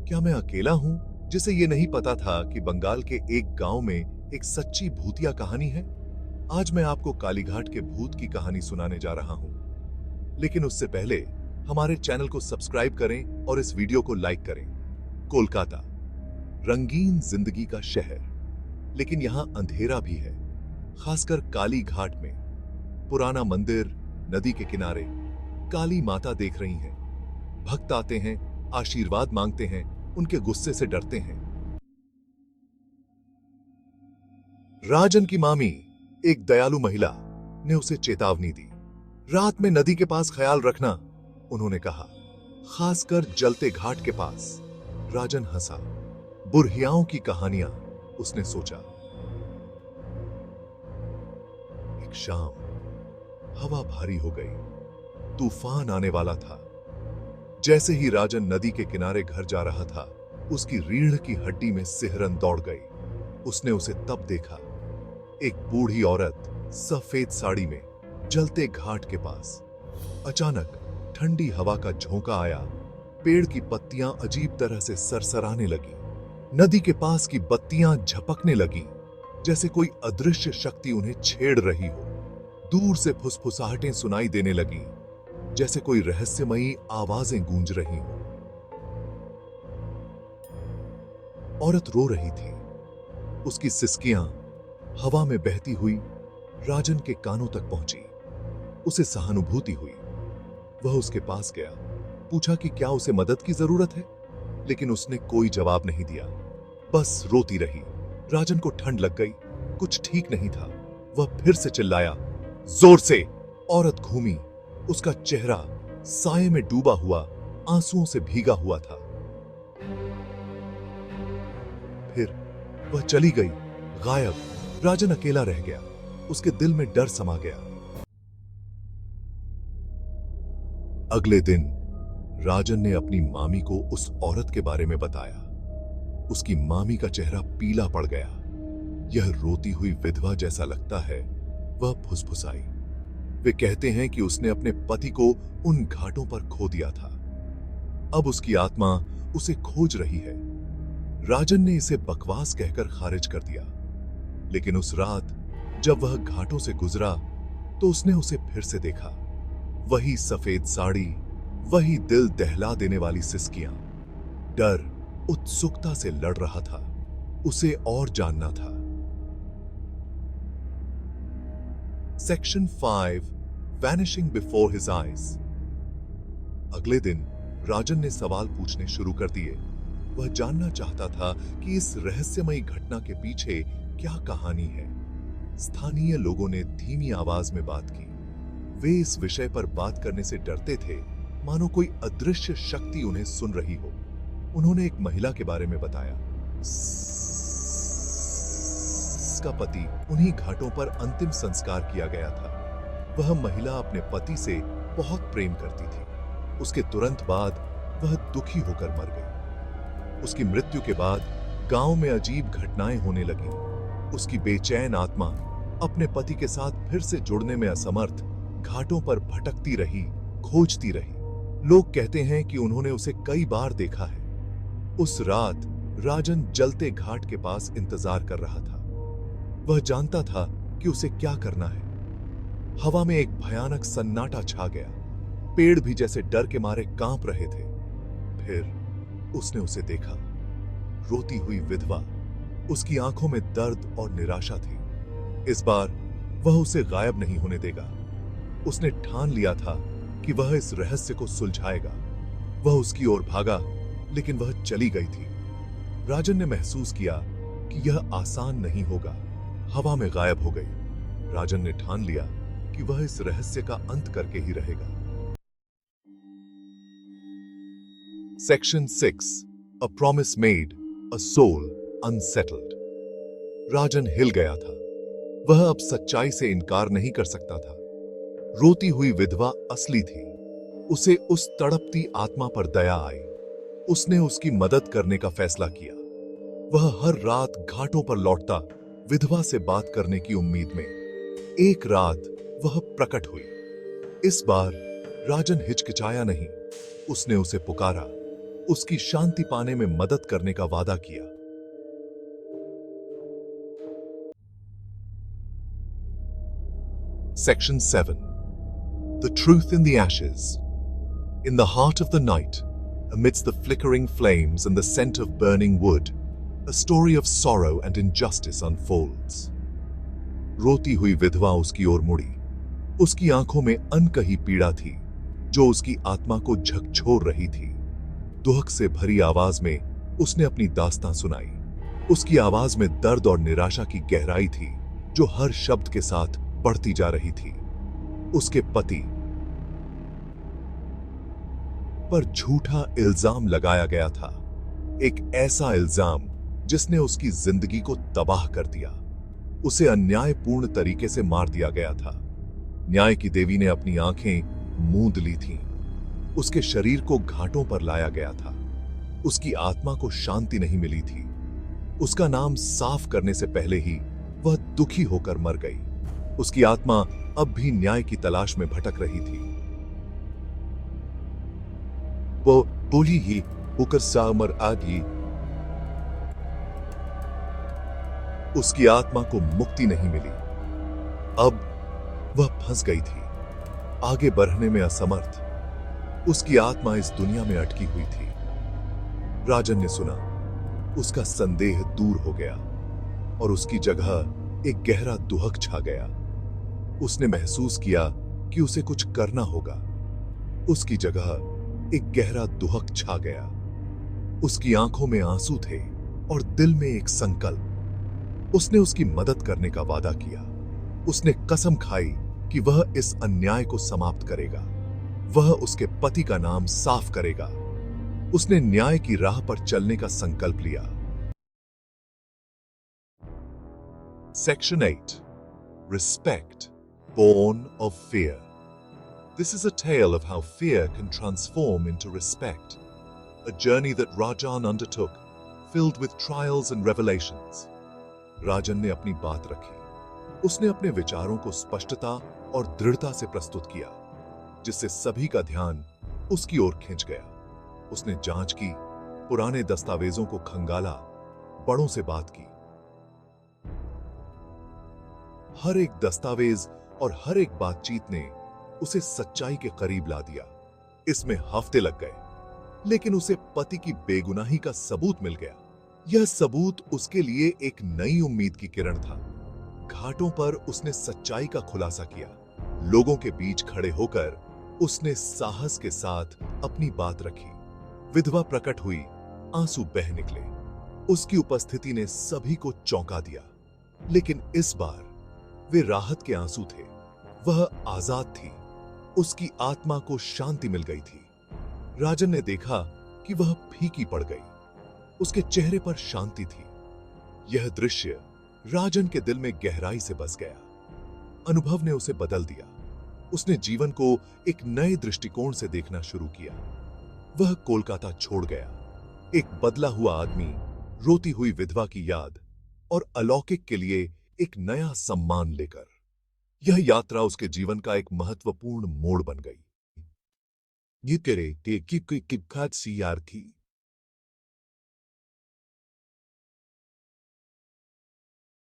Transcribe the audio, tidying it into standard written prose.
क्या मैं अकेला हूं जिसे ये नहीं पता था कि बंगाल के एक गांव में एक सच्ची भूतिया कहानी है? आज मैं आपको कालीघाट के भूत की कहानी सुनाने जा रहा हूं। लेकिन उससे पहले हमारे चैनल को सब्सक्राइब करें और इस वीडियो को लाइक करें। कोलकाता, रंगीन जिंदगी का शहर, लेकिन यहां अंधेरा भी है, खासकर कालीघाट में। पुराना मंदिर, नदी के किनारे काली माता देख रही हैं। भक्त आते हैं, आशीर्वाद मांगते हैं, उनके गुस्से से डरते हैं। राजन की मामी, एक दयालु महिला, ने उसे चेतावनी दी। रात में नदी के पास ख्याल रखना, उन्होंने कहा, खासकर जलते घाट के पास। राजन हंसा। बुरहियाओं की कहानियां, उसने सोचा। एक शाम हवा भारी हो गई, तूफान आने वाला था। जैसे ही राजन नदी के किनारे घर जा रहा था, उसकी रीढ़ की हड्डी में सिहरन दौड़ गई। उसने उसे तब देखा, एक बूढ़ी औरत सफेद साड़ी में, जलते घाट के पास। अचानक ठंडी हवा का झोंका आया, पेड़ की पत्तियां अजीब तरह से सरसराने लगी। नदी के पास की बत्तियां झपकने लगी, जैसे कोई अदृश्य शक्ति उन्हें छेड़ रही हो। दूर से फुसफुसाहटें सुनाई देने लगी, जैसे कोई रहस्यमयी आवाजें गूंज रही हो। औरत रो रही थी, उसकी सिसकियां हवा में बहती हुई राजन के कानों तक पहुंची। उसे सहानुभूति हुई। वह उसके पास गया, पूछा कि क्या उसे मदद की जरूरत है, लेकिन उसने कोई जवाब नहीं दिया, बस रोती रही। राजन को ठंड लग गई, कुछ ठीक नहीं था। वह फिर से चिल्लाया, जोर से। औरत घूमी, उसका चेहरा साये में डूबा हुआ, आंसुओं से भीगा हुआ था। फिर वह चली गई, गायब। राजन अकेला रह गया, उसके दिल में डर समा गया। अगले दिन राजन ने अपनी मामी को उस औरत के बारे में बताया। उसकी मामी का चेहरा पीला पड़ गया। यह रोती हुई विधवा जैसा लगता है, वह फुसफुसाई। वे कहते हैं कि उसने अपने पति को उन घाटों पर खो दिया था। अब उसकी आत्मा उसे खोज रही है। राजन ने इसे बकवास कहकर खारिज कर दिया, लेकिन उस रात जब वह घाटों से गुजरा तो उसने उसे फिर से देखा। वही सफेद साड़ी, वही दिल दहला देने वाली सिसकियां। डर उत्सुकता से लड़ रहा था, उसे और जानना था। Section 5, vanishing before his eyes. अगले दिन राजन ने सवाल पूछने शुरू कर दिए। वह जानना चाहता था कि इस रहस्यमयी घटना के पीछे क्या कहानी है। स्थानीय लोगों ने धीमी आवाज में बात की। वे इस विषय पर बात करने से डरते थे, मानो कोई अदृश्य शक्ति उन्हें सुन रही हो। उन्होंने एक महिला के बारे में बताया। उसका पति उन्हीं घाटों पर अंतिम संस्कार किया गया था। वह महिला अपने पति से बहुत प्रेम करती थी। उसके तुरंत बाद वह दुखी होकर मर गई। उसकी मृत्यु के बाद गांव में अजीब घटनाएं होने लगीं। उसकी बेचैन आत्मा अपने पति के साथ फिर से जुड़ने में असमर्थ घाटों पर भटकती रही, खोजती रही। लोग कहते हैं कि उन्होंने उसे कई बार देखा है। उस रात राजन जलते घाट के पास इंतजार कर रहा था। वह जानता था कि उसे क्या करना है। हवा में एक भयानक सन्नाटा छा गया। पेड़ भी जैसे डर के मारे कांप रहे थे। फिर उसने उसे देखा, रोती हुई विधवा। उसकी आंखों में दर्द और निराशा थी। इस बार वह उसे गायब नहीं होने देगा। उसने ठान लिया था कि वह इस रहस्य को सुलझाएगा। वह उसकी ओर भागा, लेकिन वह चली गई थी। राजन ने महसूस किया कि यह आसान नहीं होगा। हवा में गायब हो गई। राजन ने ठान लिया कि वह इस रहस्य का अंत करके ही रहेगा। Section 6, a promise made, a soul unsettled. Rajan हिल गया था। वह अब सच्चाई से इनकार नहीं कर सकता था। रोती हुई विधवा असली थी। उसे उस तड़पती आत्मा पर दया आई। उसने उसकी मदद करने का फैसला किया। वह हर रात घाटों पर लौटता, विधवा से बात करने की उम्मीद में। एक रात वह प्रकट हुई। इस बार राजन हिचकिचाया नहीं। उसने उसे पुकारा, उसकी शांति पाने में मदद करने का वादा किया। Section 7. The Truth in the Ashes. In the heart of the night, amidst the flickering flames and the scent of burning wood, a story of sorrow and injustice unfolds. रोती हुई विधवा उसकी ओर मुड़ी। उसकी आंखों में अनकही पीड़ा थी, जो उसकी आत्मा को झकझोर रही थी। दुहक से भरी आवाज में उसने अपनी दास्तां सुनाई। उसकी आवाज में दर्द और निराशा की गहराई थी, जो हर शब्द के साथ बढ़ती जा रही थी। उसके पति पर झूठा इल्जाम लगाया गया था, एक ऐसा इल्जाम जिसने उसकी जिंदगी को तबाह कर दिया। उसे अन्यायपूर्ण तरीके से मार दिया गया था। न्याय की देवी ने अपनी आंखें मूंद ली थीं। उसके शरीर को घाटों पर लाया गया था। उसकी आत्मा को शांति नहीं मिली थी। उसका नाम साफ करने से पहले ही वह दुखी होकर मर गई। उसकी आत्मा अब भी न्याय की तलाश में भटक रही थी। वो बोली ही होकर सामर आदि। उसकी आत्मा को मुक्ति नहीं मिली। अब वह फंस गई थी, आगे बढ़ने में असमर्थ। उसकी आत्मा इस दुनिया में अटकी हुई थी। राजन ने सुना, उसका संदेह दूर हो गया और उसकी जगह एक गहरा दुहक छा गया। उसने महसूस किया कि उसे कुछ करना होगा। उसकी जगह एक गहरा दुहक छा गया। उसकी आंखों में आंसू थे और दिल में एक संकल्प। उसने उसकी मदद करने का वादा किया। उसने कसम खाई कि वह इस अन्याय को समाप्त करेगा। वह उसके पति का नाम साफ करेगा। उसने न्याय की राह पर चलने का संकल्प लिया। Section 8. Respect, born of fear. This is a tale of how fear can transform into respect. A journey that Rajan undertook, filled with trials and revelations. राजन ने अपनी बात रखी। उसने अपने विचारों को स्पष्टता और दृढ़ता से प्रस्तुत किया, जिससे सभी का ध्यान उसकी ओर खिंच गया। उसने जांच की, पुराने दस्तावेजों को खंगाला, बड़ों से बात की। हर एक दस्तावेज और हर एक बातचीत ने उसे सच्चाई के करीब ला दिया। इसमें हफ्ते लग गए, लेकिन उसे पति की बेगुनाही का सबूत मिल गया। यह सबूत उसके लिए एक नई उम्मीद की किरण था। घाटों पर उसने सच्चाई का खुलासा किया। लोगों के बीच खड़े होकर उसने साहस के साथ अपनी बात रखी। विधवा प्रकट हुई, आंसू बह निकले। उसकी उपस्थिति ने सभी को चौंका दिया, लेकिन इस बार वे राहत के आंसू थे। वह आजाद थी। उसकी आत्मा को शांति मिल गई थी। राजन ने देखा कि वह फीकी पड़ गई। उसके चेहरे पर शांति थी। यह दृश्य राजन के दिल में गहराई से बस गया। अनुभव ने उसे बदल दिया। उसने जीवन को एक नए दृष्टिकोण से देखना शुरू किया। वह कोलकाता छोड़ गया, एक बदला हुआ आदमी, रोती हुई विधवा की याद और अलौकिक के लिए एक नया सम्मान लेकर। यह यात्रा उसके जीवन का एक महत्वपूर्ण मोड़ बन गई। ये करे कि किपखात सी यार थी।